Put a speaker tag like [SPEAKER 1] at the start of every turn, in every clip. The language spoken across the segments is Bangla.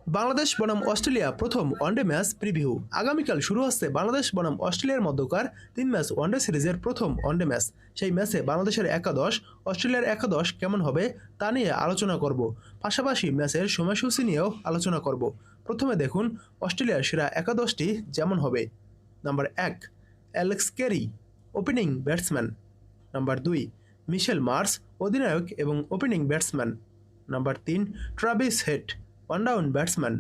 [SPEAKER 1] বাংলাদেশ বনাম অস্ট্রেলিয়া প্রথম ওয়ানডে ম্যাচ প্রিভিউ। আগামীকাল শুরু হচ্ছে বাংলাদেশ বনাম অস্ট্রেলিয়ার মধ্যকার 3 ম্যাচ ওয়ানডে সিরিজের প্রথম ওয়ানডে ম্যাচ। সেই ম্যাচে বাংলাদেশের একাদশ, অস্ট্রেলিয়ার একাদশ কেমন হবে তা নিয়ে আলোচনা করব। পাশাপাশি ম্যাচের সময়সূচি নিয়েও আলোচনা করব। প্রথমে দেখুন অস্ট্রেলিয়ার সেরা একাদশটি যেমন হবে। Number 1, Alex Carey, opening batsman. Number 2, Mitchell Marsh, অধিনায়ক এবং opening batsman. Number 3, Travis Head, one down batsman.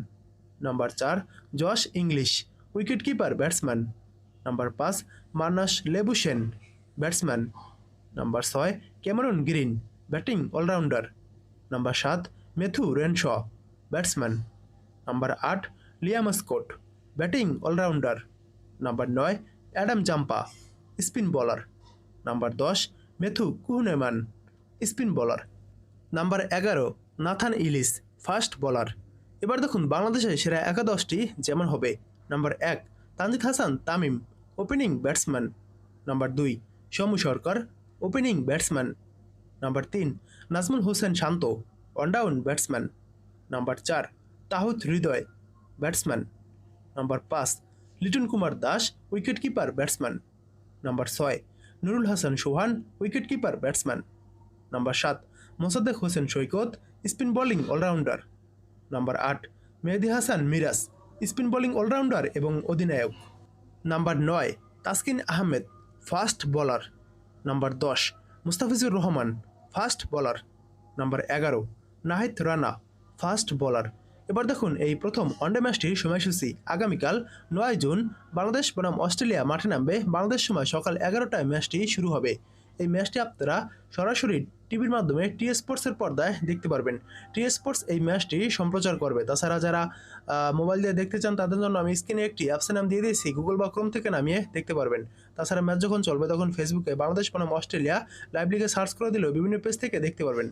[SPEAKER 1] Number 4, Josh Inglis, wicketkeeper batsman. Number 5, Marnus Labuschagne, batsman. Number 6, Cameron Green, batting allrounder. Number 7, Matthew Renshaw, batsman. Number 8, Liam Scott, batting allrounder. Number 9, Adam Zampa, spin bowler. Number 10, Matthew Kuhnemann, spin bowler. Number 11, Nathan Ellis, fast bowler. এবার দেখুন বাংলাদেশের সেরা একাদশটি যেমন হবে। Number 1, Tanzid Hasan Tamim, opening batsman. Number 2, Soumya Sarkar, opening batsman. Number 3, Najmul Hossain Shanto, one down batsman. Number 4, Towhid Hridoy, batsman. Number 5, Liton Kumar Das, wicketkeeper batsman. Number 6, Nurul Hasan Sohan, wicketkeeper batsman. Number 7, Mosaddek Hossain Saikat, spin bowling allrounder. Number 8, Mehedi Hasan Miraz, spin bowling allrounder এবং অধিনায়ক। Number 9, Taskin Ahmed, fast bowler. Number 10, Mustafizur Rahman, fast bowler. Number 11, Nahid Rana, fast bowler. এবার দেখুন এই প্রথম ওয়ানডে ম্যাচটির সময়সূচি। আগামীকাল 9 জুন বাংলাদেশ বনাম অস্ট্রেলিয়া মাঠে নামবে। বাংলাদেশ সময় সকাল 11টায় ম্যাচটি শুরু হবে। এই ম্যাচটি আপনারা সরাসরি টিভির মাধ্যমে টি স্পোর্টসের পর্দায় দেখতে পারবেন। টি স্পোর্টস এই ম্যাচটি সম্প্রচার করবে। তাছাড়া যারা মোবাইল দিয়ে দেখতে চান তাদের জন্য আমি স্ক্রিনে একটি অ্যাপসের নাম দিয়ে দিয়েছি, গুগল বা ক্রোম থেকে নামিয়ে দেখতে পারবেন। তাছাড়া ম্যাচ যখন চলবে তখন ফেসবুকে বাংলাদেশ বনাম অস্ট্রেলিয়া লাইভ লিগে সার্চ করে দিলেও বিভিন্ন পেজ থেকে দেখতে পারবেন।